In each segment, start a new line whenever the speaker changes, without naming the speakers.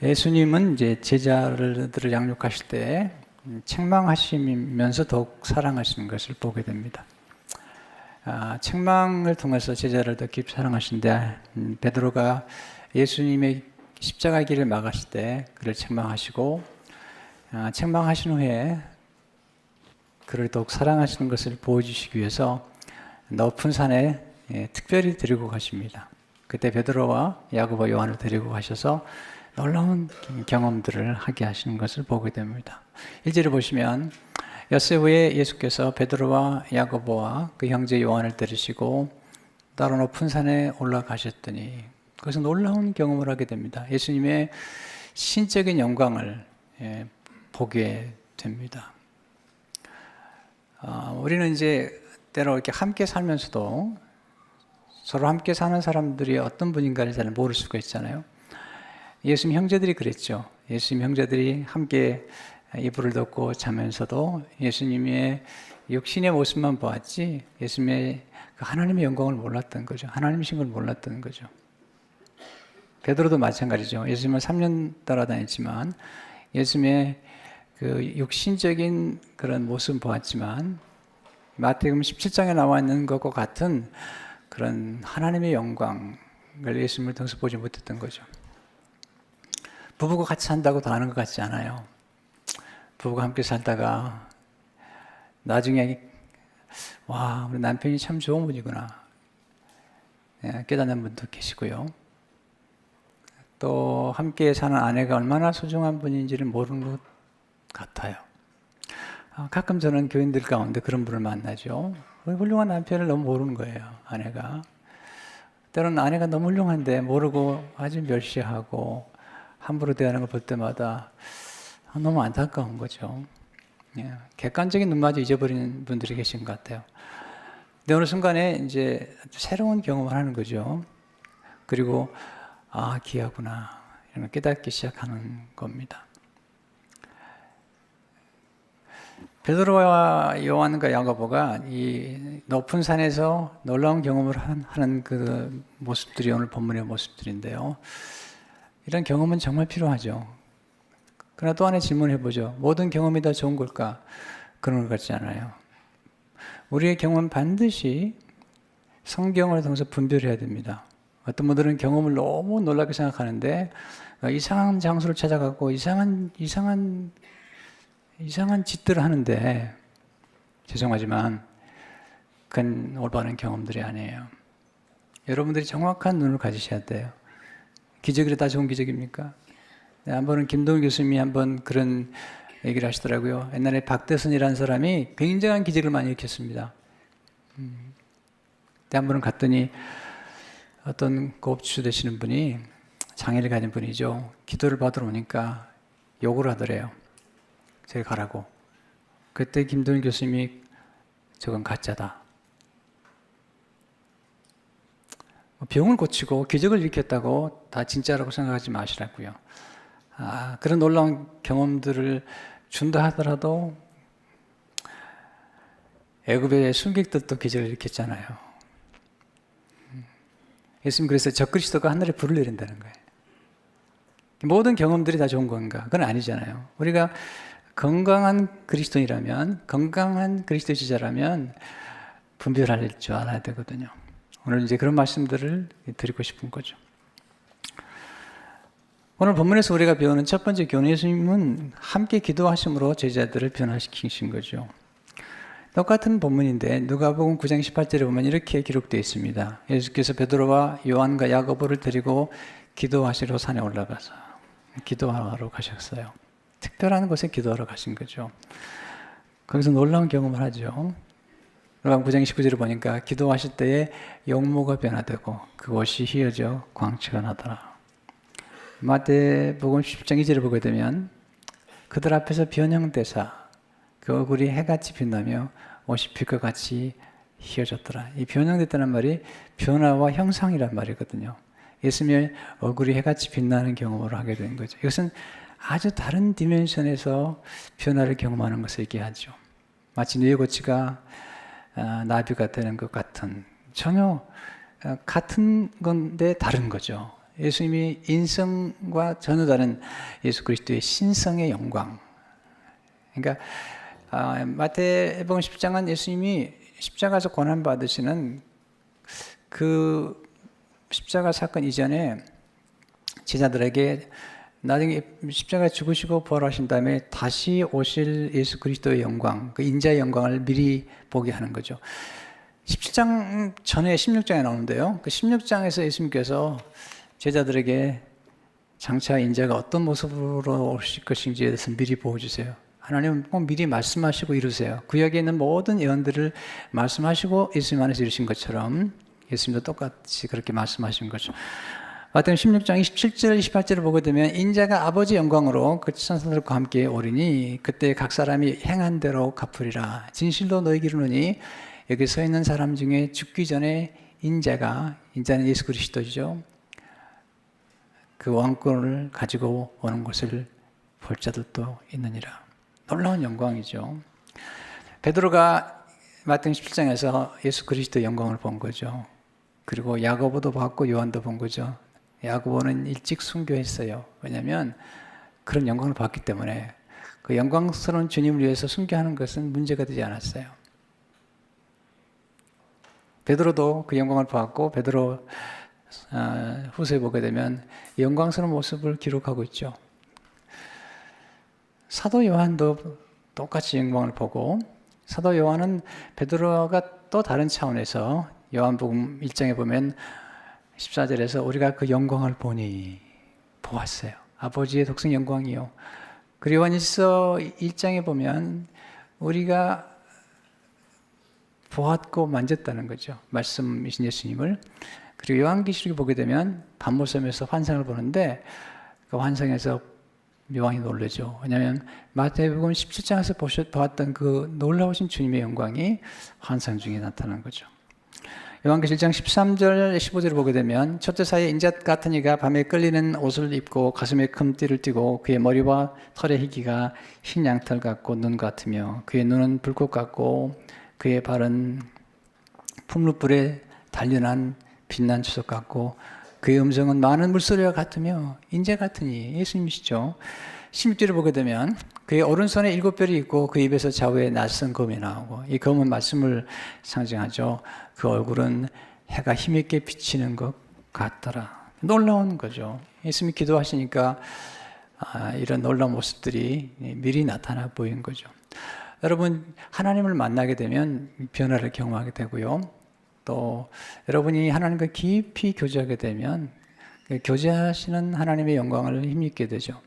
예수님은 이제 제자들을 양육하실 때 책망하시면서 더욱 사랑하시는 것을 보게 됩니다. 책망을 통해서 제자를 더 깊이 사랑하시는데 베드로가 예수님의 십자가의 길을 막았을 때 그를 책망하시고 책망하신 후에 그를 더욱 사랑하시는 것을 보여주시기 위해서 높은 산에 특별히 데리고 가십니다. 그때 베드로와 야고보, 요한을 데리고 가셔서 놀라운 경험들을 하게 하시는 것을 보게 됩니다. 1절을 보시면 엿새 후에 예수께서 베드로와 야고보와 그 형제 요한을 데리시고 따로 높은 산에 올라가셨더니 거기서 놀라운 경험을 하게 됩니다. 예수님의 신적인 영광을 보게 됩니다. 우리는 이제 때로 이렇게 함께 살면서도 서로 함께 사는 사람들이 어떤 분인가를 잘 모를 수가 있잖아요. 예수님 형제들이 그랬죠. 예수님 형제들이 함께 이불을 덮고 자면서도 예수님의 육신의 모습만 보았지 예수님의 그 하나님의 영광을 몰랐던 거죠. 하나님이신 걸 몰랐던 거죠. 베드로도 마찬가지죠. 예수님을 3년 따라다녔지만 예수님의 그 육신적인 그런 모습은 보았지만 마태복음 17장에 나와 있는 것과 같은 그런 하나님의 영광을 예수님을 통해서 보지 못했던 거죠. 부부가 같이 산다고 다 아는 것 같지 않아요. 부부가 함께 살다가 나중에 와, 우리 남편이 참 좋은 분이구나 깨닫는 분도 계시고요. 또 함께 사는 아내가 얼마나 소중한 분인지를 모르는 것 같아요. 가끔 저는 교인들 가운데 그런 분을 만나죠. 훌륭한 남편을 너무 모르는 거예요, 아내가. 때로는 아내가 너무 훌륭한데 모르고 아주 멸시하고 함부로 대하는 걸 볼 때마다 너무 안타까운 거죠. 객관적인 눈마저 잊어버리는 분들이 계신 것 같아요. 근데 어느 순간에 이제 새로운 경험을 하는 거죠. 그리고 귀하구나 이런 걸 깨닫기 시작하는 겁니다. 베드로와 요한과 야고보가 이 높은 산에서 놀라운 경험을 하는 그 모습들이 오늘 본문의 모습들인데요. 이런 경험은 정말 필요하죠. 그러나 또 하나의 질문을 해보죠. 모든 경험이 다 좋은 걸까? 그런 것 같지 않아요. 우리의 경험은 반드시 성경을 통해서 분별해야 됩니다. 어떤 분들은 경험을 너무 놀랍게 생각하는데 이상한 장소를 찾아가고 이상한 짓들을 하는데 죄송하지만 그건 올바른 경험들이 아니에요. 여러분들이 정확한 눈을 가지셔야 돼요. 기적이 다 좋은 기적입니까? 한 번은 김동일 교수님이 한번 그런 얘기를 하시더라고요. 옛날에 박대선이라는 사람이 굉장한 기적을 많이 일으켰습니다. 그때 한 번은 갔더니 어떤 고업주 되시는 분이 장애를 가진 분이죠. 기도를 받으러 오니까 욕을 하더래요. 저기 가라고. 그때 김동일 교수님이 저건 가짜다. 병을 고치고 기적을 일으켰다고 다 진짜라고 생각하지 마시라고요. 그런 놀라운 경험들을 준다 하더라도 애굽의 순객들도 기적을 일으켰잖아요. 예수님 그래서 적그리스도가 하늘에 불을 내린다는 거예요. 모든 경험들이 다 좋은 건가? 그건 아니잖아요. 우리가 건강한 그리스도인이라면, 건강한 그리스도 지자라면 분별할 줄 알아야 되거든요. 오늘 이제 그런 말씀들을 드리고 싶은 거죠. 오늘 본문에서 우리가 배우는 첫 번째 교훈, 예수님은 함께 기도하심으로 제자들을 변화시키신 거죠. 똑같은 본문인데 누가복음 9장 18절에 보면 이렇게 기록되어 있습니다. 예수께서 베드로와 요한과 야고보를 데리고 기도하시러 산에 올라가서 기도하러 가셨어요. 특별한 곳에 기도하러 가신 거죠. 거기서 놀라운 경험을 하죠. 누가복음 9장 19절을 보니까 기도하실 때에 용모가 변화되고 그곳이 휘어져 광채가 나더라. 마태복음 10장 2절을 보게 되면 그들 앞에서 변형되사 그 얼굴이 해같이 빛나며 옷이 빛과 같이 휘어졌더라. 이 변형됐다는 말이 변화와 형상이란 말이거든요. 예수님의 얼굴이 해같이 빛나는 경험을 하게 된 거죠. 이것은 아주 다른 디멘션에서 변화를 경험하는 것을 얘기하죠. 마치 뇌고치가 나비가 되는 것 같은, 전혀 같은 건데 다른 거죠. 예수님이 인성과 전혀 다른 예수 그리스도의 신성의 영광. 그러니까 마태복음 10장은 예수님이 십자가에서 고난 받으시는 그 십자가 사건 이전에 제자들에게 나중에 십자가에 죽으시고 부활하신 다음에 다시 오실 예수 그리스도의 영광, 그 인자의 영광을 미리 보게 하는 거죠. 17장 전에 16장에 나오는데요. 그 16장에서 예수님께서 제자들에게 장차 인자가 어떤 모습으로 오실 것인지에 대해서 미리 보여주세요. 하나님은 꼭 미리 말씀하시고 이루세요. 구약에 있는 모든 예언들을 말씀하시고 예수님 안에서 이루신 것처럼 예수님도 똑같이 그렇게 말씀하신 거죠. 마태복음 16장 27절 28절을 보게 되면 인자가 아버지 영광으로 그 천사들과 함께 오리니 그때 각 사람이 행한 대로 갚으리라. 진실로 너희에게 이르노니 여기 서 있는 사람 중에 죽기 전에 인자는 예수 그리스도죠. 그 왕권을 가지고 오는 것을 볼 자들도 있느니라. 놀라운 영광이죠. 베드로가 마태복음 17장에서 예수 그리스도의 영광을 본 거죠. 그리고 야고보도 봤고 요한도 본 거죠. 야고보는 일찍 순교했어요. 왜냐하면 그런 영광을 봤기 때문에 그 영광스러운 주님을 위해서 순교하는 것은 문제가 되지 않았어요. 베드로도 그 영광을 봤고 베드로 후서에 보게 되면 영광스러운 모습을 기록하고 있죠. 사도 요한도 똑같이 영광을 보고 사도 요한은 베드로가 또 다른 차원에서 요한복음 1장에 보면 14절에서 우리가 그 영광을 보았어요. 아버지의 독생 영광이요. 그리고 요한일서 1장에 보면 우리가 보았고 만졌다는 거죠. 말씀이신 예수님을. 그리고 요한계시록에 보게 되면 밤모섬에서 환상을 보는데 그 환상에서 요한이 놀라죠. 왜냐하면 마태복음 17장에서 보았던 그 놀라우신 주님의 영광이 환상 중에 나타난 거죠. 요한계시록 1장 13절 15절을 보게 되면 첫째 사이에 인자 같은 이가 밤에 끌리는 옷을 입고 가슴에 금띠를 띠고 그의 머리와 털의 희기가 흰 양털 같고 눈 같으며 그의 눈은 불꽃 같고 그의 발은 풍룻불에 단련한 빛난 주석 같고 그의 음성은 많은 물소리와 같으며 인자 같으니 예수님이시죠. 16절을 보게 되면 그의 오른손에 7별이 있고 그 입에서 좌우에 낯선 검이 나오고 이 검은 말씀을 상징하죠. 그 얼굴은 해가 힘있게 비치는 것 같더라. 놀라운 거죠. 예수님이 기도하시니까 이런 놀라운 모습들이 미리 나타나 보인 거죠. 여러분 하나님을 만나게 되면 변화를 경험하게 되고요. 또 여러분이 하나님과 깊이 교제하게 되면 교제하시는 하나님의 영광을 힘입게 되죠.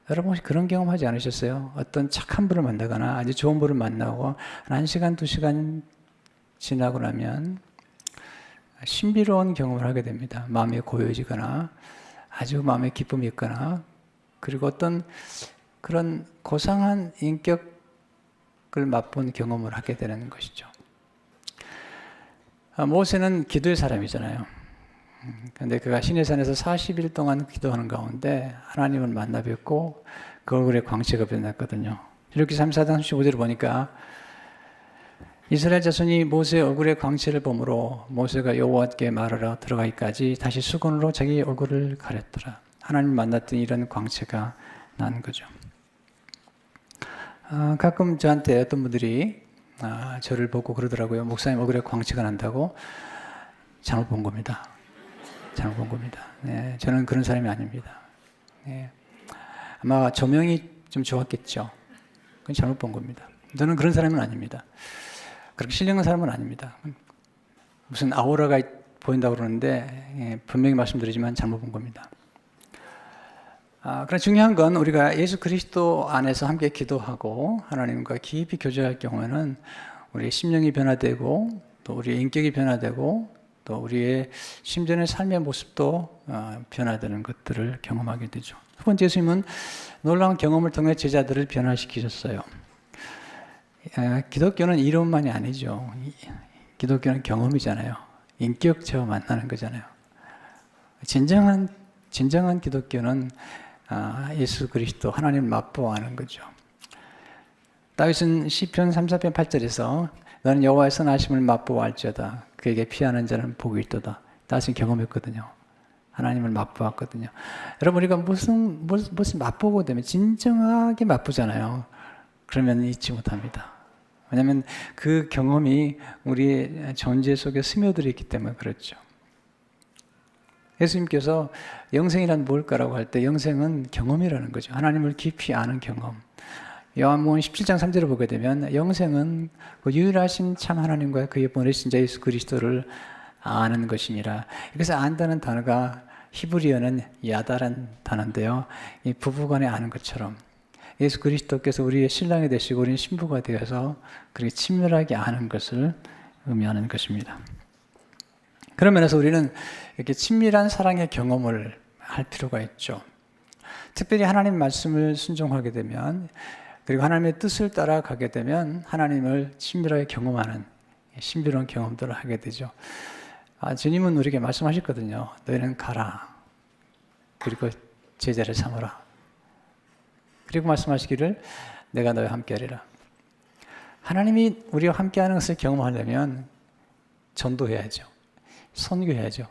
여러분 혹시 그런 경험하지 않으셨어요? 어떤 착한 분을 만나거나 아주 좋은 분을 만나고 1시간, 2시간 지나고 나면 신비로운 경험을 하게 됩니다. 마음이 고요해지거나 아주 마음에 기쁨이 있거나 그리고 어떤 그런 고상한 인격을 맛본 경험을 하게 되는 것이죠. 모세는 기도의 사람이잖아요. 그런데 그가 시내산에서 40일 동안 기도하는 가운데 하나님을 만나 뵙고 그 얼굴에 광채가 변했거든요. 이렇게 34장 35절을 보니까 이스라엘 자손이 모세의 얼굴에 광채를 보므로 모세가 여호와께 말하러 들어가기까지 다시 수건으로 자기 얼굴을 가렸더라. 하나님 만났더니 이런 광채가 난 거죠. 가끔 저한테 어떤 분들이 저를 보고 그러더라고요. 목사님 얼굴에 광채가 난다고. 잘못 본 겁니다. 잘못 본 겁니다. 네, 저는 그런 사람이 아닙니다. 네. 아마 조명이 좀 좋았겠죠. 그건 잘못 본 겁니다. 저는 그런 사람은 아닙니다. 그렇게 신령한 사람은 아닙니다. 무슨 아우라가 보인다고 그러는데 분명히 말씀드리지만 잘못 본 겁니다. 그러나 중요한 건 우리가 예수 그리스도 안에서 함께 기도하고 하나님과 깊이 교제할 경우에는 우리의 심령이 변화되고 또 우리의 인격이 변화되고 또 우리의 심전의 삶의 모습도 변화되는 것들을 경험하게 되죠. 첫 번째, 예수님은 놀라운 경험을 통해 제자들을 변화시키셨어요. 기독교는 이론만이 아니죠. 기독교는 경험이잖아요. 인격체와 만나는 거잖아요. 진정한 기독교는 예수 그리스도 하나님을 맛보아하는 거죠. 다윗은 시편 34편 8절에서 너는 여호와의 선하심을 맛보아할지어다 그에게 피하는 자는 복이 있도다. 다윗은 경험했거든요. 하나님을 맛보았거든요. 여러분, 우리가 무슨 맛보고 되면 진정하게 맛보잖아요. 그러면 잊지 못합니다. 왜냐하면 그 경험이 우리의 존재 속에 스며들어 있기 때문에 그렇죠. 예수님께서 영생이란 뭘까라고 할 때 영생은 경험이라는 거죠. 하나님을 깊이 아는 경험. 요한복음 17장 3절을 보게 되면 영생은 그 유일하신 참 하나님과 그의 보내신 자 예수 그리스도를 아는 것이니라. 그래서 안다는 단어가 히브리어는 야다란 단어인데요. 이 부부간에 아는 것처럼 예수 그리스도께서 우리의 신랑이 되시고 우리는 신부가 되어서 그렇게 친밀하게 아는 것을 의미하는 것입니다. 그런 면에서 우리는 이렇게 친밀한 사랑의 경험을 할 필요가 있죠. 특별히 하나님 말씀을 순종하게 되면, 그리고 하나님의 뜻을 따라가게 되면 하나님을 친밀하게 경험하는 신비로운 경험들을 하게 되죠. 주님은 우리에게 말씀하셨거든요. 너희는 가라. 그리고 제자를 삼으라. 그리고 말씀하시기를 내가 너희와 함께하리라. 하나님이 우리와 함께하는 것을 경험하려면 전도해야죠. 선교해야죠.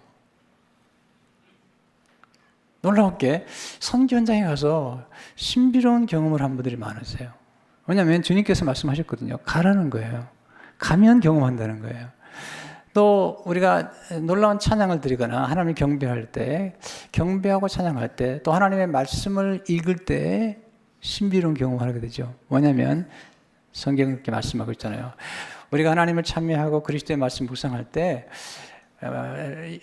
놀라웠게 선교 현장에 가서 신비로운 경험을 한 분들이 많으세요. 왜냐하면 주님께서 말씀하셨거든요. 가라는 거예요. 가면 경험한다는 거예요. 또 우리가 놀라운 찬양을 드리거나 하나님을 경배할 때, 경배하고 찬양할 때, 또 하나님의 말씀을 읽을 때 신비로운 경험을 하게 되죠. 뭐냐면 성경이 그렇게 말씀하고 있잖아요. 우리가 하나님을 찬미하고 그리스도의 말씀 묵상할 때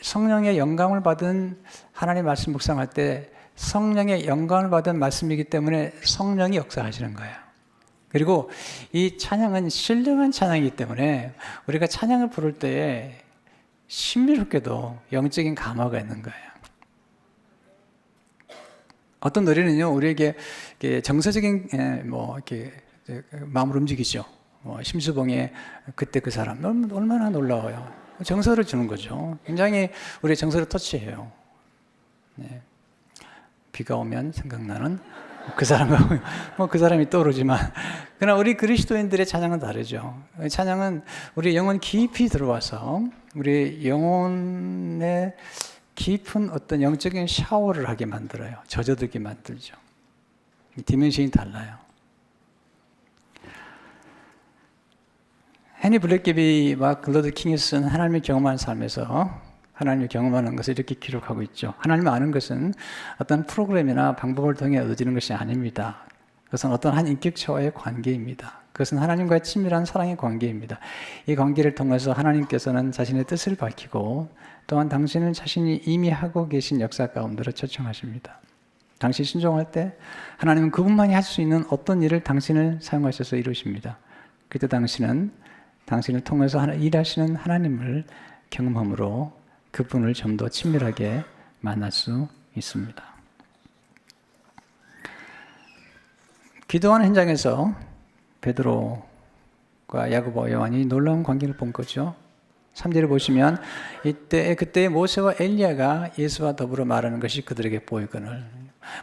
성령의 영감을 받은 하나님의 말씀 묵상할 때 성령의 영감을 받은 말씀이기 때문에 성령이 역사하시는 거예요. 그리고 이 찬양은 신령한 찬양이기 때문에 우리가 찬양을 부를 때에 신비롭게도 영적인 감화가 있는 거예요. 어떤 노래는요, 우리에게 정서적인 이렇게 마음을 움직이죠. 심수봉의 그때 그 사람 얼마나 놀라워요. 정서를 주는 거죠. 굉장히 우리의 정서를 터치해요. 네. 비가 오면 생각나는 그 사람과 그 사람이 떠오르지만, 그러나 우리 그리스도인들의 찬양은 다르죠. 찬양은 우리 영혼 깊이 들어와서 우리 영혼의 깊은 어떤 영적인 샤워를 하게 만들어요. 젖어들게 만들죠. 디멘션이 달라요. 해니 블랙개비와 글로드 킹이 쓴 하나님을 경험하는 삶에서 하나님을 경험하는 것을 이렇게 기록하고 있죠. 하나님을 아는 것은 어떤 프로그램이나 방법을 통해 얻어지는 것이 아닙니다. 그것은 어떤 한 인격체와의 관계입니다. 그것은 하나님과의 친밀한 사랑의 관계입니다. 이 관계를 통해서 하나님께서는 자신의 뜻을 밝히고 또한 당신은 자신이 이미 하고 계신 역사 가운데로 초청하십니다. 당신 순종할 때 하나님은 그분만이 할 수 있는 어떤 일을 당신을 사용하셔서 이루십니다. 그때 당신은 당신을 통해서 일하시는 하나님을 경험함으로 그분을 좀 더 친밀하게 만날 수 있습니다. 기도하는 현장에서 베드로가 야고보와 요한이 놀라운 관계를 본 거죠. 3절을 보시면 그때 모세와 엘리야가 예수와 더불어 말하는 것이 그들에게 보이거늘.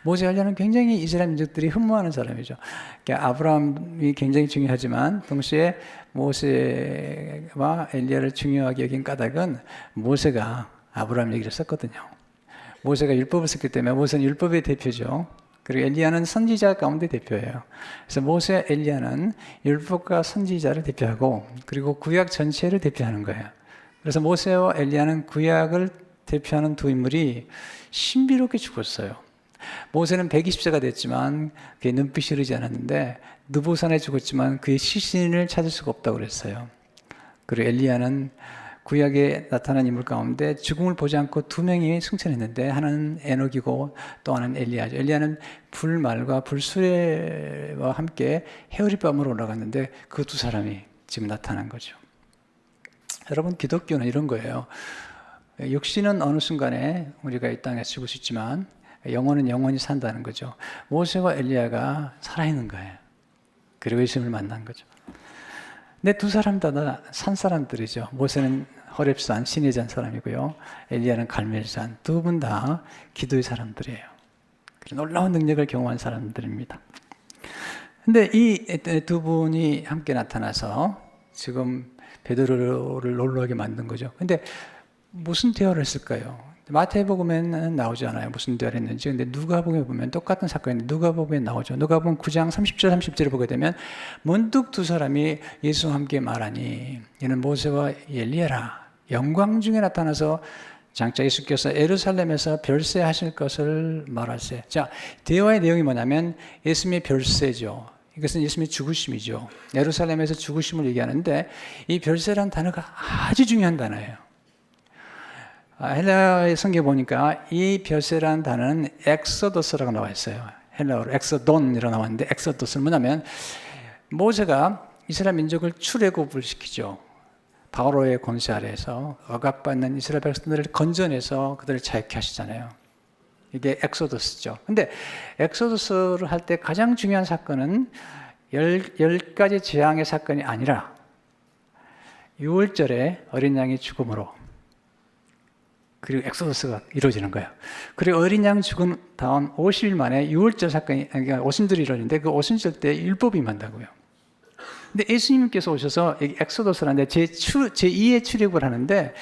모세와 엘리야는 굉장히 이스라엘 민족들이 흠모하는 사람이죠. 그러니까 아브라함이 굉장히 중요하지만 동시에 모세와 엘리야를 중요하게 여긴 까닭은 모세가 아브라함 얘기를 썼거든요. 모세가 율법을 썼기 때문에 모세는 율법의 대표죠. 그리고 엘리야는 선지자 가운데 대표예요. 그래서 모세, 엘리야는 율법과 선지자를 대표하고 그리고 구약 전체를 대표하는 거예요. 그래서 모세와 엘리야는 구약을 대표하는 두 인물이 신비롭게 죽었어요. 모세는 120세가 됐지만 그의 눈빛이 흐르지 않았는데 느보산에 죽었지만 그의 시신을 찾을 수가 없다고 그랬어요. 그리고 엘리야는 구약에 나타난 인물 가운데 죽음을 보지 않고 두 명이 승천했는데 하나는 에녹이고 또 하나는 엘리야죠. 엘리야는 불말과 불수레와 함께 헤어리밤으로 올라갔는데 그 두 사람이 지금 나타난 거죠. 여러분, 기독교는 이런 거예요. 육신은 어느 순간에 우리가 이 땅에 죽을 수 있지만 영혼은 영원히 산다는 거죠. 모세와 엘리야가 살아있는 거예요. 그리고 예수님을 만난 거죠. 근데 두 사람 다 산 사람들이죠. 모세는 호렙산, 신의 잔 사람이고요. 엘리야는 갈멜산. 두 분 다 기도의 사람들이에요. 놀라운 능력을 경험한 사람들입니다. 근데 이 두 분이 함께 나타나서 지금 베드로를 놀라게 만든 거죠. 근데 무슨 대화를 했을까요? 마태복음에는 나오지 않아요. 무슨 대화를 했는지. 근데 누가복음에 보면 똑같은 사건인데 누가복음에 나오죠. 누가복음 9장 30절 30절을 보게 되면 문득 두 사람이 예수와 함께 말하니 이는 모세와 엘리야라. 영광 중에 나타나서 장차 예수께서 예루살렘에서 별세하실 것을 말하세. 자, 대화의 내용이 뭐냐면 예수님의 별세죠. 이것은 예수님의 죽으심이죠. 예루살렘에서 죽으심을 얘기하는데 이 별세라는 단어가 아주 중요한 단어예요. 헬라의 성경에 보니까 이 별세라는 단어는 엑소더스라고 나와 있어요. 헬라어로 엑소돈이라고 나왔는데 엑소더스는 뭐냐면 모세가 이스라엘 민족을 출애굽을 시키죠. 바로의 권세 아래에서 억압받는 이스라엘 백성들을 건져내서 그들을 자유케 하시잖아요. 이게 엑소더스죠. 근데 엑소더스를 할 때 가장 중요한 사건은 10가지 재앙의 사건이 아니라 6월절에 어린 양의 죽음으로 그리고 엑소더스가 이루어지는 거예요. 그리고 어린 양 죽은 다음 50일 만에 6월절 사건이, 그러니까 오순절이 이루어지는데 그 오순절 때 율법이 임한다고요. 근데 예수님께서 오셔서 엑소더스라는데 제2의 출애굽을 하는데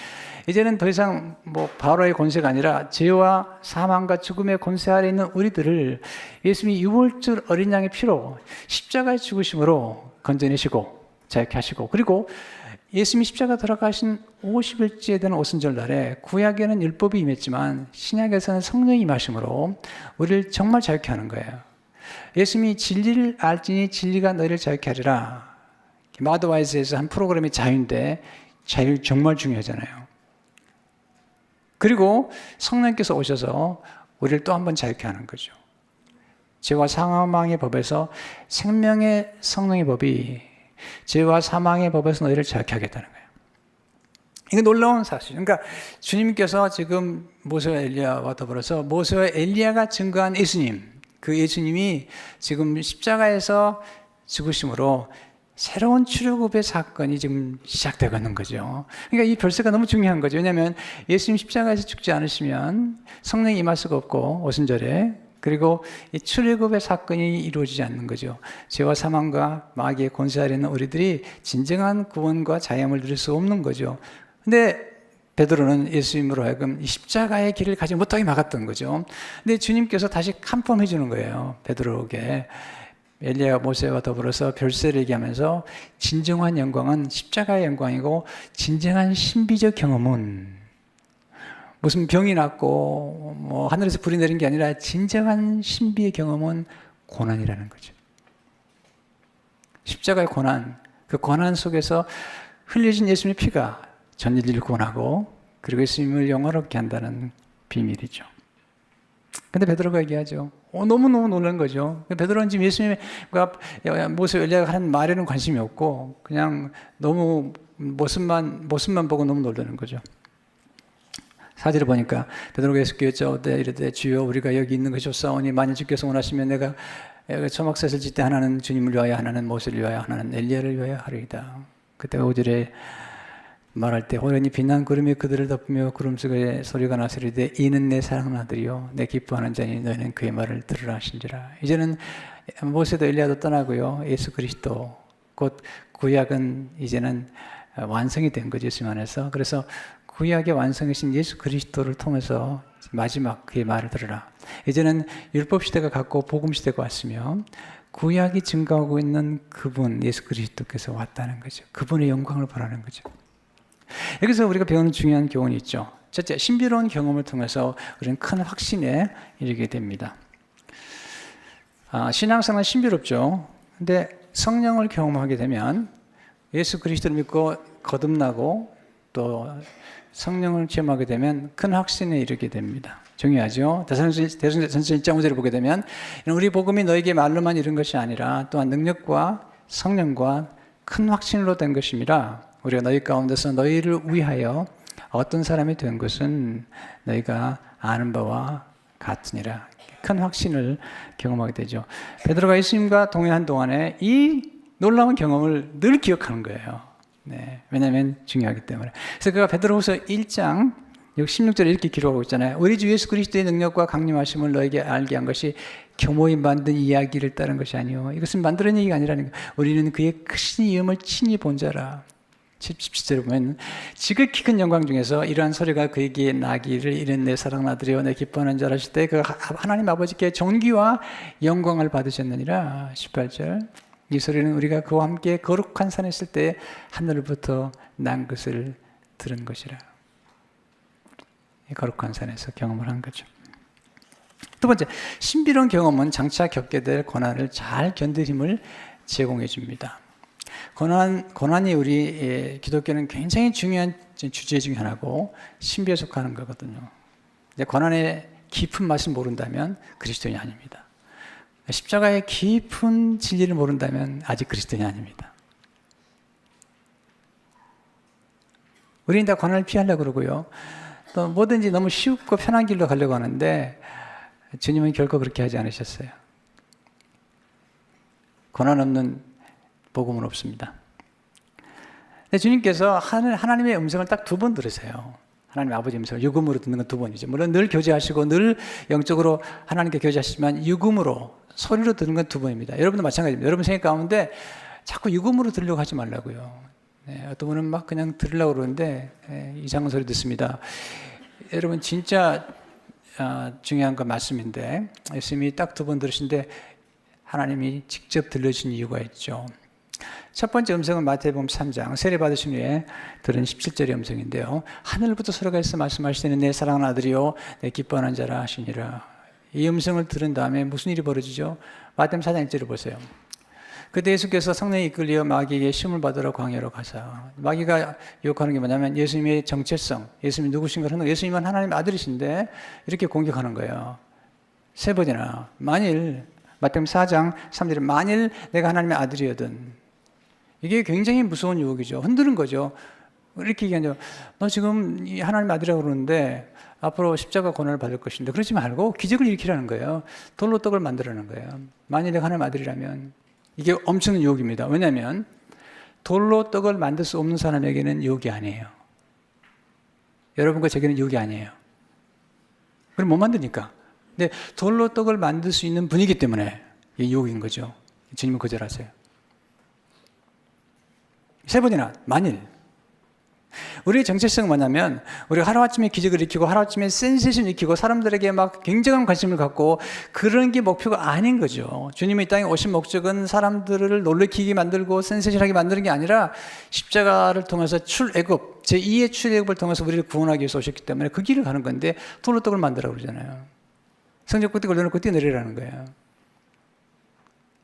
이제는 더 이상 뭐 바로의 권세가 아니라 죄와 사망과 죽음의 권세 아래 있는 우리들을 예수님이 6월절 어린 양의 피로 십자가의 죽으심으로 건져내시고 자유케 하시고 그리고 예수님이 십자가 돌아가신 50일째에 되는 오순절 날에 구약에는 율법이 임했지만 신약에서는 성령이 임하심으로 우리를 정말 자유케 하는 거예요. 예수님이 진리를 알지니 진리가 너희를 자유케 하리라. 마더와이즈에서 한 프로그램이 자유인데 자유 정말 중요하잖아요. 그리고 성령께서 오셔서 우리를 또 한 번 자유케 하는 거죠. 죄와 사망의 법에서 생명의 성령의 법이 죄와 사망의 법에서 너희를 자유케 하겠다는 거예요. 이거 놀라운 사실. 그러니까 주님께서 지금 모세와 엘리야와 더불어서 모세와 엘리야가 증거한 예수님, 그 예수님이 지금 십자가에서 죽으심으로 새로운 출애굽의 사건이 지금 시작되고 있는 거죠. 그러니까 이 별세가 너무 중요한 거죠. 왜냐하면 예수님 십자가에서 죽지 않으시면 성령이 임할 수가 없고 오순절에 그리고 이 출애굽의 사건이 이루어지지 않는 거죠. 죄와 사망과 마귀의 권세 아래 있는 우리들이 진정한 구원과 자유함을 누릴 수 없는 거죠. 근데 베드로는 예수님으로 하여금 이 십자가의 길을 가지 못하게 막았던 거죠. 근데 주님께서 다시 컨펌해 주는 거예요. 베드로에게. 엘리야와 모세와 더불어서 별세를 얘기하면서 진정한 영광은 십자가의 영광이고 진정한 신비적 경험은 무슨 병이 났고 뭐 하늘에서 불이 내린 게 아니라 진정한 신비의 경험은 고난이라는 거죠. 십자가의 고난, 그 고난 속에서 흘려진 예수님의 피가 전 인류를 구원하고 그리고 예수님을 영화롭게 한다는 비밀이죠. 근데 베드로가 얘기하죠. 너무너무 놀란 거죠. 베드로는 지금 예수님과 모세 엘리야가 하는 말에는 관심이 없고 그냥 너무 모습만 보고 너무 놀라는 거죠. 사절을 보니까 베드로가 예수께 여쭤오되 이르되 주여 우리가 여기 있는 것이 좋사오니 만일 주께서 원하시면 내가 초막셋을 짓되 하나는 주님을 위하여 하나는 모세를 위하여 하나는 엘리야를 위하여 하리이다. 그때 5절에 말할 때 호련히 빛난 구름이 그들을 덮으며 구름 속에 소리가 나서리되 이는 내 사랑하는 아들이요 내 기뻐하는 자니 너희는 그의 말을 들으라 하신지라. 이제는 모세도 엘리야도 떠나고요. 예수 그리스도 곧 구약은 이제는 완성이 된 거죠. 예수님 안에서. 그래서 구약의 완성이신 예수 그리스도를 통해서 마지막 그의 말을 들으라. 이제는 율법 시대가 갔고 복음 시대가 왔으며 구약이 증거하고 있는 그분 예수 그리스도께서 왔다는 거죠. 그분의 영광을 바라는 거죠. 여기서 우리가 배우는 중요한 교훈이 있죠. 첫째, 신비로운 경험을 통해서 우리는 큰 확신에 이르게 됩니다. 신앙생활은 신비롭죠. 근데 성령을 경험하게 되면 예수 그리스도를 믿고 거듭나고 또 성령을 체험하게 되면 큰 확신에 이르게 됩니다. 중요하죠. 대성전서 1장 5절을 보게 되면 우리 복음이 너에게 말로만 이른 것이 아니라 또한 능력과 성령과 큰 확신으로 된 것임이라. 우리가 너희 가운데서 너희를 위하여 어떤 사람이 된 것은 너희가 아는 바와 같으니라. 큰 확신을 경험하게 되죠. 베드로가 예수님과 동행한 동안에 이 놀라운 경험을 늘 기억하는 거예요. 네, 왜냐하면 중요하기 때문에. 그래서 그가 베드로후서 1장 16절에 이렇게 기록하고 있잖아요. 우리 주 예수 그리스도의 능력과 강림하심을 너에게 알게 한 것이 교모히 만든 이야기를 따른 것이 아니요 이것은 만들어낸 얘기가 아니라는 거예요. 우리는 그의 크신 이음을 친히 본 자라. 17절에 보면 지극히 큰 영광 중에서 이러한 소리가 그에게 나기를 이는 내 사랑하는 아들이요 내 기뻐하는 자라 하실 때 그 하나님 아버지께 존귀와 영광을 받으셨느니라. 18절 이 소리는 우리가 그와 함께 거룩한 산에 있을 때 하늘로부터 난 것을 들은 것이라. 거룩한 산에서 경험을 한 거죠. 두 번째, 신비로운 경험은 장차 겪게 될 고난을 잘 견딜 힘을 제공해 줍니다. 고난이 우리 기독교는 굉장히 중요한 주제 중에 하나고 신비에 속하는 거거든요. 고난의 깊은 맛을 모른다면 그리스도인이 아닙니다. 십자가의 깊은 진리를 모른다면 아직 그리스도인이 아닙니다. 우리는 다 고난을 피하려고 그러고요. 또 뭐든지 너무 쉽고 편한 길로 가려고 하는데 주님은 결코 그렇게 하지 않으셨어요. 고난 없는 복음은 없습니다. 근데 주님께서 하나님의 음성을 딱 2번 들으세요. 하나님 아버지 음성을 육음으로 듣는 건 2번이죠. 물론 늘 교제하시고 늘 영적으로 하나님께 교제하시지만 육음으로 소리로 듣는 건 2번입니다. 여러분도 마찬가지입니다. 여러분 생각 가운데 자꾸 육음으로 들으려고 하지 말라고요. 어떤 분은 막 그냥 들으려고 그러는데 이상한 소리 듣습니다. 여러분 진짜 중요한 건 말씀인데 예수님이 딱 2번 들으신데 하나님이 직접 들려주신 이유가 있죠. 첫 번째 음성은 마태복음 3장 세례받으신 후에 들은 17절의 음성인데요. 하늘부터 소리가 있어 말씀하시는 내 사랑하는 아들이요 내 기뻐하는 자라 하시니라. 이 음성을 들은 다음에 무슨 일이 벌어지죠? 마태복음 4장 1절을 보세요. 그때 예수께서 성령에 이끌려 마귀에게 시험을 받으러 광야로 가사. 마귀가 유혹하는 게 뭐냐면 예수님의 정체성, 예수님이 누구신가 하는 거, 예수님은 하나님의 아들이신데 이렇게 공격하는 거예요. 3번이나 만일 마태복음 4장 3절에 만일 내가 하나님의 아들이거든. 이게 굉장히 무서운 유혹이죠. 흔드는 거죠. 이렇게 얘기하죠. 너 지금 하나님의 아들이라고 그러는데 앞으로 십자가 고난을 받을 것인데 그러지 말고 기적을 일으키라는 거예요. 돌로 떡을 만들라는 거예요. 만일 내가 하나님의 아들이라면 이게 엄청난 유혹입니다. 왜냐하면 돌로 떡을 만들 수 없는 사람에게는 유혹이 아니에요. 여러분과 제게는 유혹이 아니에요. 그럼 못 만드니까. 근데 돌로 떡을 만들 수 있는 분이기 때문에 이게 유혹인 거죠. 주님은 거절하세요. 3번이나 만일 우리의 정체성은 뭐냐면 우리가 하루아침에 기적을 일으키고 하루아침에 센세이션을 일으키고 사람들에게 막 굉장한 관심을 갖고 그런 게 목표가 아닌 거죠. 주님이 이 땅에 오신 목적은 사람들을 놀래키게 만들고 센세이션하게 만드는 게 아니라 십자가를 통해서 출애굽 제2의 출애굽을 통해서 우리를 구원하기 위해서 오셨기 때문에 그 길을 가는 건데 돌로 떡을 만들라고 그러잖아요. 성적 꼭대기 올려놓고 뛰어내리라는 거예요.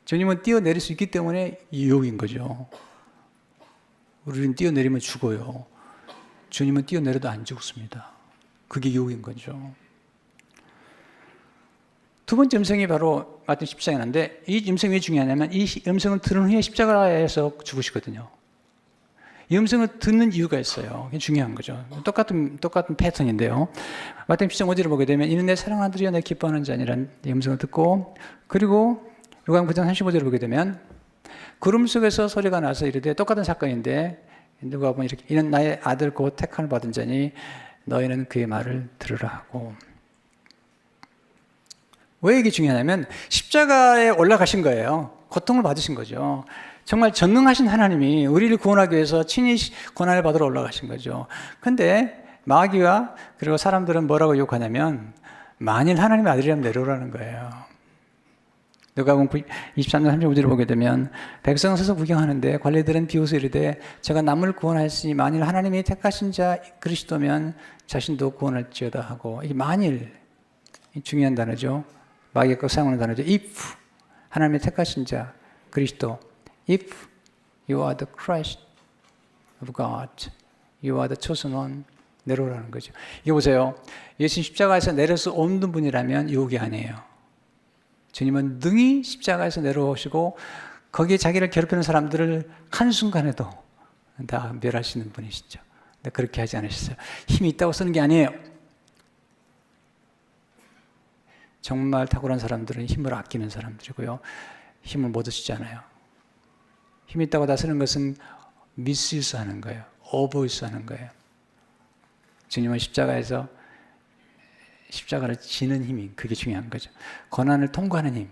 주님은 뛰어내릴 수 있기 때문에 유혹인 거죠. 우리는 뛰어내리면 죽어요. 주님은 뛰어내려도 안 죽습니다. 그게 유혹인 거죠. 2번째 음성이 바로 마태복음 10장에 나는데 이 음성이 왜 중요하냐면 이 음성을 들은 후에 십자가에서 죽으시거든요. 이 음성을 듣는 이유가 있어요. 그게 중요한 거죠. 똑같은 패턴인데요. 마태복음 10장 5절을 보게 되면 이는 내 사랑하는 아들이여 내 기뻐하는 자니라는 이 음성을 듣고 그리고 요한 9장 35절을 보게 되면 구름 속에서 소리가 나서 이르되 똑같은 사건인데 누가 보면 이렇게 이는 나의 아들 곧 택함을 받은 자니 너희는 그의 말을 들으라 하고. 왜 이게 중요하냐면 십자가에 올라가신 거예요. 고통을 받으신 거죠. 정말 전능하신 하나님이 우리를 구원하기 위해서 친히 고난을 받으러 올라가신 거죠. 근데 마귀와 그리고 사람들은 뭐라고 욕하냐면 만일 하나님의 아들이라면 내려오라는 거예요. 누가복음 23장 35절을 보게 되면 백성은 서서 구경하는데 관리들은 비웃어 이르되 제가 남을 구원하시니 만일 하나님이 택하신 자 그리스도면 자신도 구원할지어다 하고. 이게 만일 중요한 단어죠. 마귀가 사용하는 단어죠. If 하나님이 택하신 자 그리스도 If you are the Christ of God You are the chosen one 내려오라는 거죠. 이게 보세요. 예수님 십자가에서 내릴 수 없는 분이라면 유혹이 아니에요. 주님은 능히 십자가에서 내려오시고 거기에 자기를 괴롭히는 사람들을 한순간에도 다 멸하시는 분이시죠. 근데 그렇게 하지 않으셨어요. 힘이 있다고 쓰는 게 아니에요. 정말 탁월한 사람들은 힘을 아끼는 사람들이고요. 힘을 못 쓰지 않아요. 힘이 있다고 다 쓰는 것은 미스유스하는 거예요. 오버유스하는 거예요. 주님은 십자가를 지는 힘이 그게 중요한 거죠. 고난을 통과하는 힘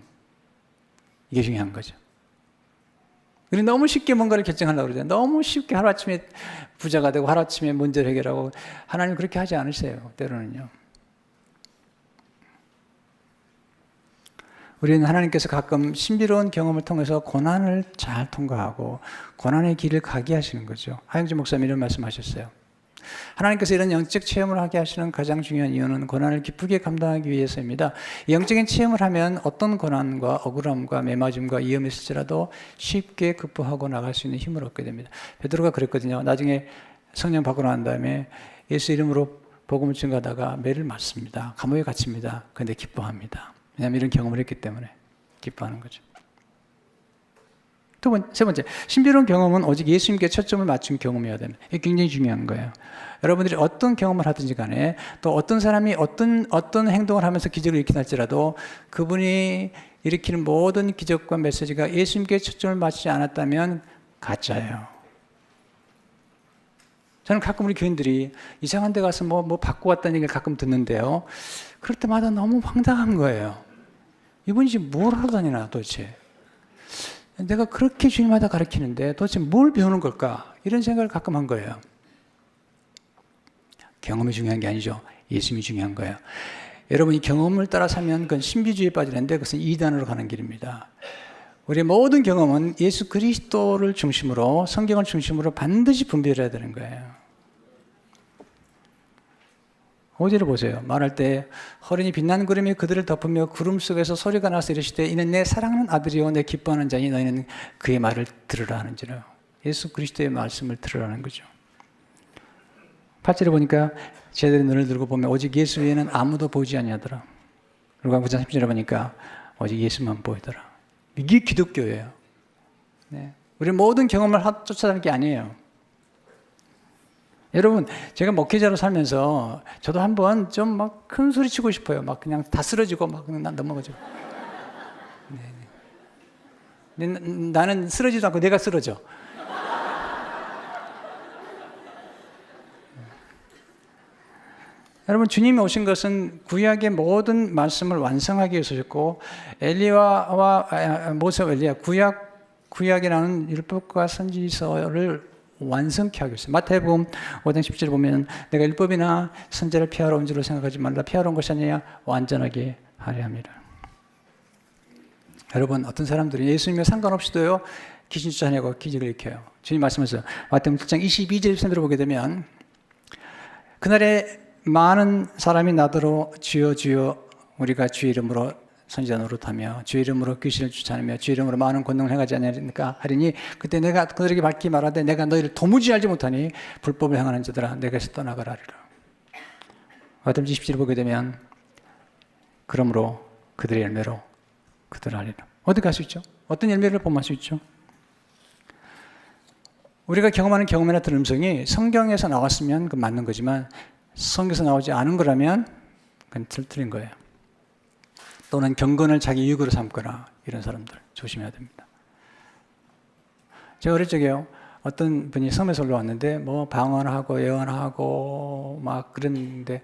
이게 중요한 거죠. 우리 너무 쉽게 뭔가를 결정하려고 그러잖아요. 너무 쉽게 하루아침에 부자가 되고 하루아침에 문제를 해결하고. 하나님 그렇게 하지 않으세요. 때로는요. 우리는 하나님께서 가끔 신비로운 경험을 통해서 고난을 잘 통과하고 고난의 길을 가게 하시는 거죠. 하영주 목사님 이런 말씀하셨어요. 하나님께서 이런 영적 체험을 하게 하시는 가장 중요한 이유는 고난을 기쁘게 감당하기 위해서입니다. 영적인 체험을 하면 어떤 고난과 억울함과 매맞음과 위험이 있을지라도 쉽게 극복하고 나갈 수 있는 힘을 얻게 됩니다. 베드로가 그랬거든요. 나중에 성령 받고 난 다음에 예수 이름으로 복음을 증거하다가 매를 맞습니다. 감옥에 갇힙니다. 그런데 기뻐합니다. 왜냐하면 이런 경험을 했기 때문에 기뻐하는 거죠. 세 번째, 신비로운 경험은 오직 예수님께 초점을 맞춘 경험이어야 됩니다. 이게 굉장히 중요한 거예요. 여러분들이 어떤 경험을 하든지 간에 또 어떤 사람이 어떤 행동을 하면서 기적을 일으킨다 할지라도 그분이 일으키는 모든 기적과 메시지가 예수님께 초점을 맞추지 않았다면 가짜예요. 저는 가끔 우리 교인들이 이상한 데 가서 뭐 받고 왔다는 얘기를 가끔 듣는데요. 그럴 때마다 너무 황당한 거예요. 이분이 지금 뭘 하러 다니나 도대체. 내가 그렇게 주님마다 가르치는데 도대체 뭘 배우는 걸까? 이런 생각을 가끔 한 거예요. 경험이 중요한 게 아니죠. 예수님이 중요한 거예요. 여러분이 경험을 따라 살면 그건 신비주의에 빠지는데 그것은 이단으로 가는 길입니다. 우리의 모든 경험은 예수 그리스도를 중심으로 성경을 중심으로 반드시 분별해야 되는 거예요. 5절을 보세요. 말할 때 허린이 빛나는 구름이 그들을 덮으며 구름 속에서 소리가 나서 이르시되 이는 내 사랑하는 아들이요 내 기뻐하는 자니 너희는 그의 말을 들으라 하는지라. 예수 그리스도의 말씀을 들으라는 거죠. 8절에 보니까 제자들이 눈을 들고 보면 오직 예수 외에는 아무도 보지 아니하더라. 그리고 9장 10절에 보니까 오직 예수만 보이더라. 이게 기독교예요. 네. 우리 모든 경험을 쫓아다니는 게 아니에요. 여러분, 제가 목회자로 살면서 저도 한번 좀 막 큰 소리 치고 싶어요. 막 그냥 다 쓰러지고 막 그냥 넘어가죠. 네. 나는 쓰러지도 않고 내가 쓰러져. 여러분, 주님이 오신 것은 구약의 모든 말씀을 완성하기 위해서 오셨고 엘리야와 모세와 엘리야 구약에 나오는 율법과 선지서를 완성케 하기 위해서. 마태복음 5장 10절에 보면 내가 율법이나 선지자를 피하러 온 줄로 생각하지 말라. 피하러 온 것이 아니라 완전하게 하려 함이라. 여러분, 어떤 사람들은 예수님과 상관없이도요 귀신 쫓아내고 기적을 일으켜요. 주님 말씀하셨어요. 마태복음 7장 22절 편으로 보게 되면 그날에 많은 사람이 나더러 주여 주여 우리가 주의 이름으로 선지자 노릇하며 주의 이름으로 귀신을 쫓아내며 주의 이름으로 많은 권능을 행하지 않으니까 하리니 그때 내가 그들에게 밝히 말하되 내가 너희를 도무지 알지 못하니 불법을 행하는 자들아 내게서 떠나가라 하리라. 마태복음 20절을 보게 되면 그러므로 그들의 열매로 그들을 알리라. 어떻게 할 수 있죠? 어떤 열매를 범할 수 있죠? 우리가 경험하는 경험이나 들은 음성이 성경에서 나왔으면 그건 맞는 거지만 성경에서 나오지 않은 거라면 그건 틀린 거예요. 또는 경건을 자기 유익으로 삼거나 이런 사람들 조심해야 됩니다. 제가 어릴 적에요. 어떤 분이 섬에서 올라왔는데 뭐 방언하고 예언하고 막 그랬는데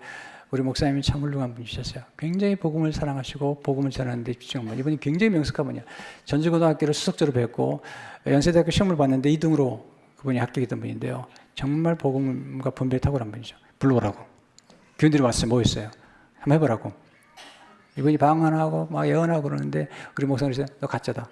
우리 목사님이 참 훌륭한 분이셨어요. 굉장히 복음을 사랑하시고 복음을 전하는데 집중한 분. 이분이 굉장히 명석한 분이에요. 전주고등학교를 수석자로 배웠고 연세대학교 시험을 봤는데 2등으로 그분이 합격했던 분인데요. 정말 복음과 분별이 탁월한 분이죠. 불러오라고. 교인들이 왔어요. 모였어요. 한번 해보라고. 이분이 방언하고 막 예언하고 그러는데 우리 목사님이 너 가짜다.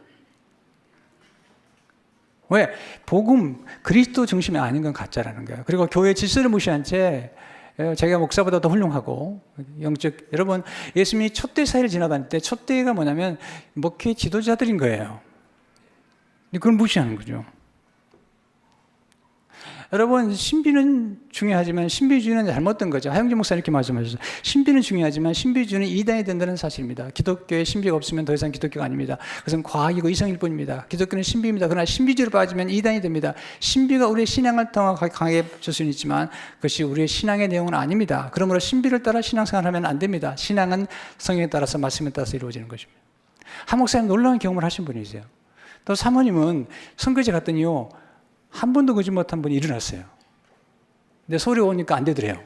왜? 복음, 그리스도 중심이 아닌 건 가짜라는 거예요. 그리고 교회 질서를 무시한 채 자기가 목사보다 더 훌륭하고 영적. 여러분, 예수님이 촛대 사이를 지나다닐 때 촛대가 뭐냐면 목회 지도자들인 거예요. 그걸 무시하는 거죠. 여러분, 신비는 중요하지만 신비주의는 잘못된 거죠. 하영진 목사님 이렇게 말씀하셨어요. 신비는 중요하지만 신비주의는 이단이 된다는 사실입니다. 기독교에 신비가 없으면 더 이상 기독교가 아닙니다. 그것은 과학이고 이성일 뿐입니다. 기독교는 신비입니다. 그러나 신비주의로 빠지면 이단이 됩니다. 신비가 우리의 신앙을 강하게 줄 수는 있지만 그것이 우리의 신앙의 내용은 아닙니다. 그러므로 신비를 따라 신앙생활을 하면 안 됩니다. 신앙은 성경에 따라서 말씀에 따라서 이루어지는 것입니다. 한 목사님 놀라운 경험을 하신 분이세요. 또 사모님은 선교제 갔더니요. 한 번도 거짓 못한 분이 일어났어요. 근데 소리 오니까 안 되더래요.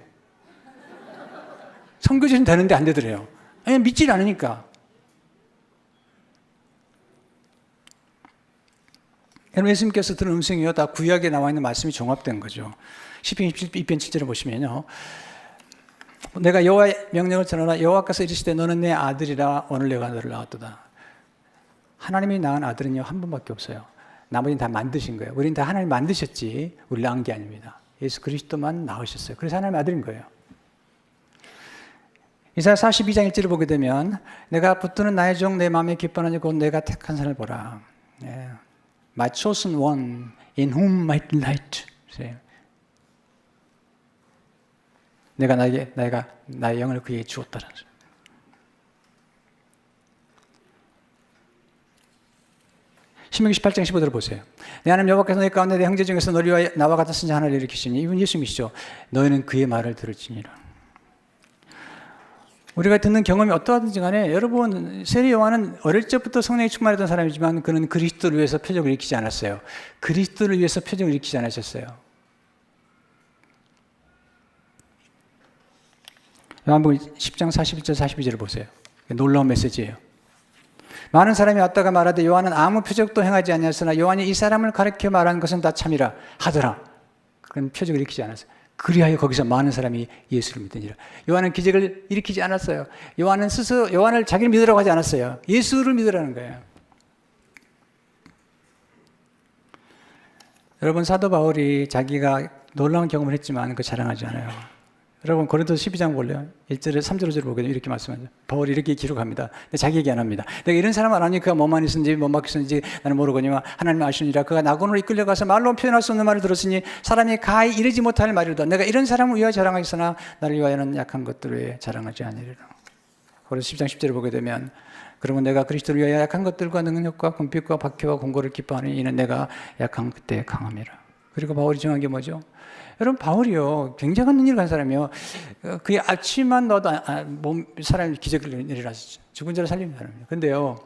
선교제는 되는데 안 되더래요. 아니, 믿질 않으니까. 여러분, 예수님께서 들은 음성이요, 다 구약에 나와 있는 말씀이 종합된 거죠. 시편 2편 7절을 보시면요, 내가 여호와의 명령을 전하라. 여호와께서 이르시되 너는 내 아들이라 오늘 내가 너를 낳았도다. 하나님이 낳은 아들은요, 한 분밖에 없어요. 나머지는 다 만드신 거예요. 우리는 다 하나님 만드셨지 우리 낳은 게 아닙니다. 예수 그리스도만 낳으셨어요. 그래서 하나님의 아들인 거예요. 이사야 42장 1절을 보게 되면 내가 붙드는 나의 종 내 마음에 기뻐하니 곧 내가 택한 사람을 보라. My chosen one in whom my delight. 내가 나의 영을 그에게 주었다는 거죠. 신명기 18장 15절을 보세요. 내 하나님 여호와께서 너희 가운데 내 형제 중에서 너희와 나와 같은 선지 하나를 일으키시니 이분 예수님이시죠. 너희는 그의 말을 들을지니라. 우리가 듣는 경험이 어떠하든지 간에 여러분, 세례 요한은 어릴 적부터 성령이 충만했던 사람이지만 그는 그리스도를 위해서 표적을 일으키지 않았어요. 그리스도를 위해서 표적을 일으키지 않으셨어요. 요한복음 10장 41절 42절을 보세요. 놀라운 메시지예요. 많은 사람이 왔다가 말하되 요한은 아무 표적도 행하지 아니하였으나 요한이 이 사람을 가르쳐 말한 것은 다 참이라 하더라. 그건 표적을 일으키지 않았어요. 그리하여 거기서 많은 사람이 예수를 믿으니라. 요한은 기적을 일으키지 않았어요. 요한은 스스로 요한을 자기를 믿으라고 하지 않았어요. 예수를 믿으라는 거예요. 여러분, 사도 바울이 자기가 놀라운 경험을 했지만 그 자랑하지 않아요. 여러분, 고린도서 12장 볼래요? 1절에 3절 5절을 보게 되면 이렇게 말씀하죠. 바울이 이렇게 기록합니다. 근데 자기 얘기 안 합니다. 내가 이런 사람을 아니 그가 뭐만 있었는지 뭐만 있었는지 나는 모르거니와 하나님 아시느니라. 그가 낙원으로 이끌려가서 말로 표현할 수 없는 말을 들었으니 사람이 가히 이르지 못할 말이로다. 내가 이런 사람을 위하여 자랑하겠으나 나를 위하여는 약한 것들을 위해 자랑하지 아니리라. 고린도서 10장 10절을 보게 되면 그러면 내가 그리스도를 위하여 약한 것들과 능력과 금빛과 박해와 공고를 기뻐하니 이는 내가 약한 그때 강함이라. 그리고 바울이 정한 게 뭐죠? 여러분, 바울이요, 굉장한 일을 한 사람이요. 그의 아침만 넣어도 사람이 기적을 일어나셨죠. 죽은 자를 살리는 사람이에요. 근데요,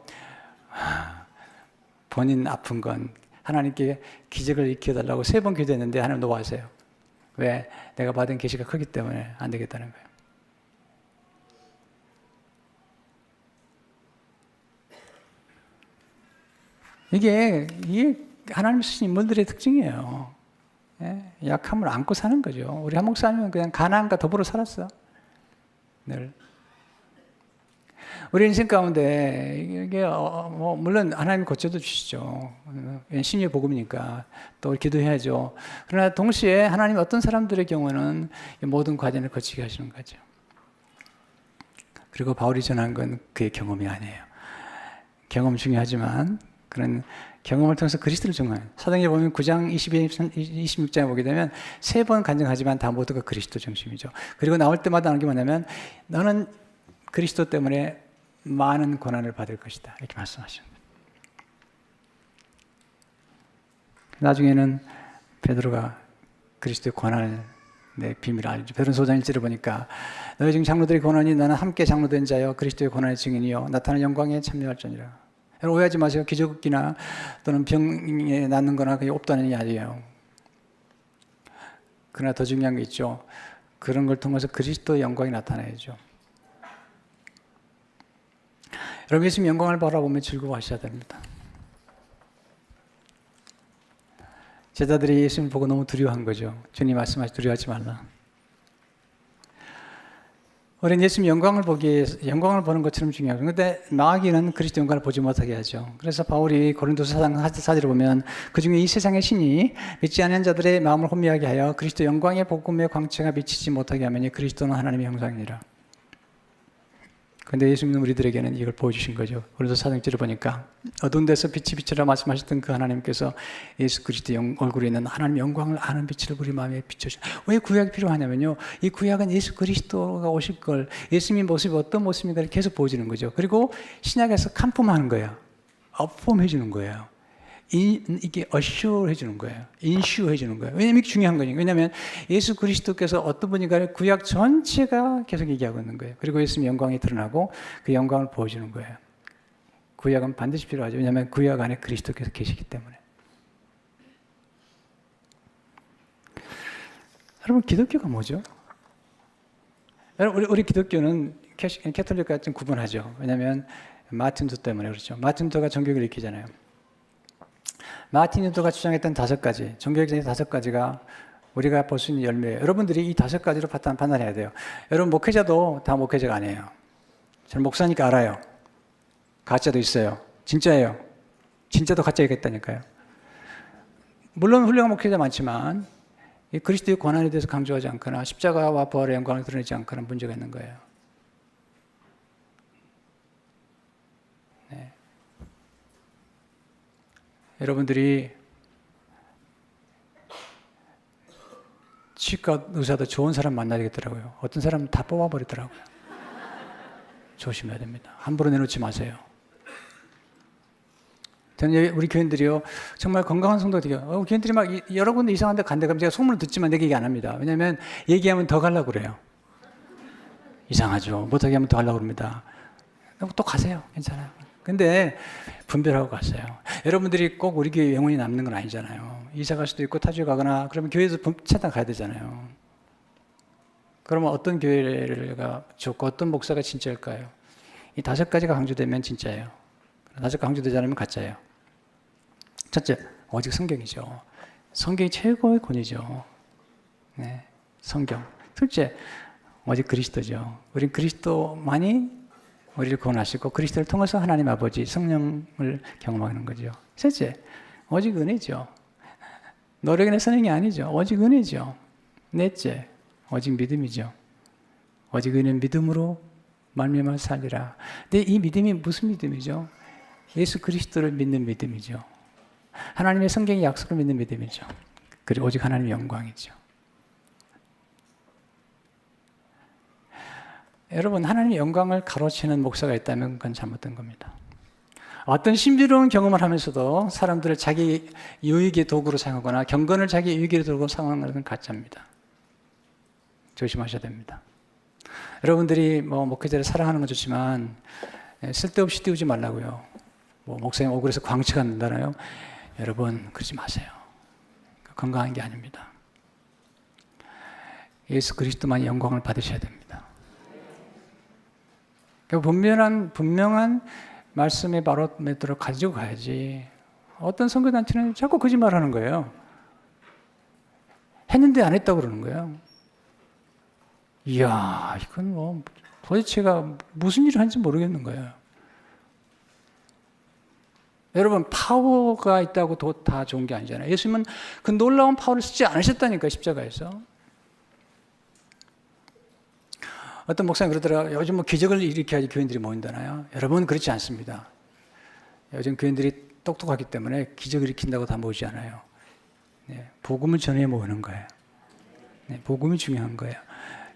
본인 아픈 건 하나님께 기적을 일으켜달라고 3번 기도했는데 하나님 노하세요. 왜? 내가 받은 계시가 크기 때문에 안 되겠다는 거예요. 이게 하나님 쓰신 인물들의 특징이에요. 약함을 안고 사는 거죠. 우리 한 목사님은 그냥 가난과 더불어 살았어. 늘. 우리 인생 가운데 이게 물론 하나님이 고쳐도 주시죠. 신유의 복음이니까 또 기도해야죠. 그러나 동시에 하나님 어떤 사람들의 경우는 모든 과정을 거치게 하시는 거죠. 그리고 바울이 전한 건 그의 경험이 아니에요. 경험 중요하지만 그런 경험을 통해서 그리스도를 증거해요. 사도행전 보면 9장 26장에 보게 되면 3번 간증하지만 다 모두가 그리스도 중심이죠. 그리고 나올 때마다 하는 게 뭐냐면 너는 그리스도 때문에 많은 고난을 받을 것이다. 이렇게 말씀하시는 거예요. 나중에는 베드로가 그리스도의 고난을 비밀을 알죠. 베드로서 5장 1절을 보니까 너희 중 장로들의 고난이 나는 함께 장로된 자여 그리스도의 고난의 증인이요 나타나는 영광에 참여할지니라. 여러분, 오해하지 마세요. 기적이나 또는 병에 낫는 거나 그게 없다는 게 아니에요. 그러나 더 중요한 게 있죠. 그런 걸 통해서 그리스도의 영광이 나타나야죠. 여러분, 예수님 영광을 바라보며 즐거워하셔야 됩니다. 제자들이 예수님을 보고 너무 두려워한 거죠. 주님 말씀하시 두려워하지 말라. 우리는 예수님 영광을 영광을 보는 것처럼 중요하고, 그런데 마귀는 그리스도 영광을 보지 못하게 하죠. 그래서 바울이 고린도서 4장을 보면 그 중에 이 세상의 신이 믿지 않는 자들의 마음을 혼미하게 하여 그리스도 영광의 복음의 광채가 비치지 못하게 하면 그리스도는 하나님의 형상이니라. 그런데 예수님은 우리들에게는 이걸 보여주신 거죠. 고린도서 4장 1절을 보니까 어두운 데서 빛이 비치라 말씀하셨던 그 하나님께서 예수 그리스도의 얼굴에 있는 하나님의 영광을 아는 빛을 우리 마음에 비춰주셨어요. 왜 구약이 필요하냐면요, 이 구약은 예수 그리스도가 오실 걸, 예수님의 모습이 어떤 모습인가를 계속 보여주는 거죠. 그리고 신약에서 컨펌하는 거예요. 업폼해 주는 거예요. 이게 assure 해주는 거예요. insure 해주는 거예요. 왜냐면 이게 중요한 거니까. 왜냐면 예수 그리스도께서 어떤 분인가를 구약 전체가 계속 얘기하고 있는 거예요. 그리고 예수님의 영광이 드러나고 그 영광을 보여주는 거예요. 구약은 반드시 필요하죠. 왜냐하면 구약 안에 그리스도께서 계시기 때문에. 여러분, 기독교가 뭐죠? 여러분, 우리 기독교는 캐톨릭과 좀 구분하죠. 왜냐하면 마틴 루터 때문에 그렇죠. 마틴 루터가 종교를 일으키잖아요. 마틴 루터가 주장했던 5가지, 종교개혁의 5가지가 우리가 볼 수 있는 열매예요. 여러분들이 이 5가지로 판단해야 돼요. 여러분 목회자도 다 목회자가 아니에요. 저는 목사니까 알아요. 가짜도 있어요. 진짜예요. 진짜도 가짜이겠다니까요. 물론 훌륭한 목회자 많지만 이 그리스도의 권한에 대해서 강조하지 않거나 십자가와 부활의 영광을 드러내지 않거나 문제가 있는 거예요. 네. 여러분들이 치과 의사도 좋은 사람 만나야겠더라고요. 어떤 사람은 다 뽑아버리더라고요. 조심해야 됩니다. 함부로 내놓지 마세요. 저는 우리 교인들이요, 정말 건강한 성도가 되게요. 교인들이 막 여러 군데 이상한 데 간대. 그럼 제가 소문을 듣지만 내가 얘기 안 합니다. 왜냐하면 얘기하면 더 가려고 그래요. 이상하죠. 못하게 하면 더 가려고 그럽니다. 또 가세요. 괜찮아요. 근데 분별하고 가세요. 여러분들이 꼭 우리 교회 영혼이 남는 건 아니잖아요. 이사 갈 수도 있고 타주에 가거나 그러면 교회에서 차단 가야 되잖아요. 그러면 어떤 교회가 좋고 어떤 목사가 진짜일까요? 이 5가지가 강조되면 진짜예요. 5가지가 강조되지 않으면 가짜예요. 첫째, 오직 성경이죠. 성경이 최고의 권위죠. 네, 성경. 둘째, 오직 그리스도죠. 우린 그리스도만이 우리를 구원하시고 그리스도를 통해서 하나님 아버지 성령을 경험하는 거죠. 셋째, 오직 은혜죠. 노력이나 선행이 아니죠. 오직 은혜죠. 넷째, 오직 믿음이죠. 오직 은혜는 믿음으로 말미암아 살리라. 근데 이 믿음이 무슨 믿음이죠? 예수 그리스도를 믿는 믿음이죠. 하나님의 성경의 약속을 믿는 믿음이죠. 그리고 오직 하나님의 영광이죠. 여러분, 하나님의 영광을 가로채는 목사가 있다면 그건 잘못된 겁니다. 어떤 신비로운 경험을 하면서도 사람들을 자기 유익의 도구로 사용하거나 경건을 자기 유익의 도구로 사용하는 것은 가짜입니다. 조심하셔야 됩니다. 여러분들이 목회자를 사랑하는 건 좋지만 쓸데없이 띄우지 말라고요. 목사님 억울해서 광채가 안 난다나요? 여러분, 그러지 마세요. 건강한 게 아닙니다. 예수 그리스도만이 영광을 받으셔야 됩니다. 분명한 말씀의 바로메트를 가지고 가야지. 어떤 선교단체는 자꾸 거짓말하는 거예요. 했는데 안 했다고 그러는 거예요. 이야, 이건 도대체가 무슨 일을 하는지 모르겠는 거예요. 여러분, 파워가 있다고 다 좋은 게 아니잖아요. 예수님은 그 놀라운 파워를 쓰지 않으셨다니까, 십자가에서. 어떤 목사님 그러더라고요. 요즘 기적을 일으켜야지 교인들이 모인다나요? 여러분, 그렇지 않습니다. 요즘 교인들이 똑똑하기 때문에 기적을 일으킨다고 다 모이지 않아요. 네, 복음을 전해 모이는 거예요. 네, 복음이 중요한 거예요.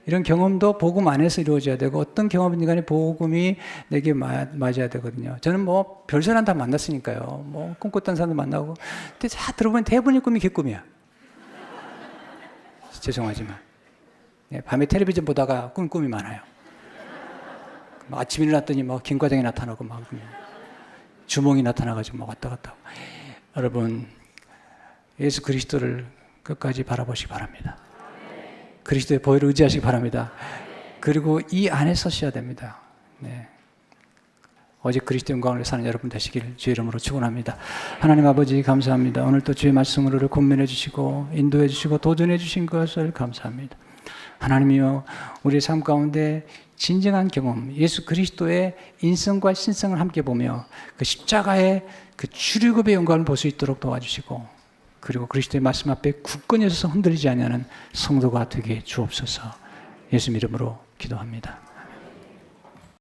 이런 경험도 복음 안에서 이루어져야 되고 어떤 경험이든 간에 복음이 내게 맞아야 되거든요. 저는 별사람 다 만났으니까요. 꿈꿨던 사람도 만나고. 근데 다 들어보면 대부분의 꿈이 개꿈이야. 죄송하지만. 네, 밤에 텔레비전 보다가 꿈이 많아요. 아침에 일어났더니 김과장이 나타나고 주몽이 나타나가지고 왔다 갔다 하고. 여러분, 예수 그리스도를 끝까지 바라보시기 바랍니다. 그리스도의 보혈을 의지하시기 바랍니다. 그리고 이 안에 서셔야 됩니다. 네. 오직 그리스도 영광을 사는 여러분 되시길 주의 이름으로 축원합니다. 하나님 아버지 감사합니다. 오늘 또 주의 말씀으로 권면해 주시고 인도해 주시고 도전해 주신 것을 감사합니다. 하나님이여, 우리의 삶 가운데 진정한 경험, 예수 그리스도의 인성과 신성을 함께 보며 그 십자가의 그 출애굽의 영광을 볼 수 있도록 도와주시고, 그리고 그리스도의 말씀 앞에 굳건히 서서 흔들리지 않는 성도가 되게 주옵소서. 예수 이름으로 기도합니다.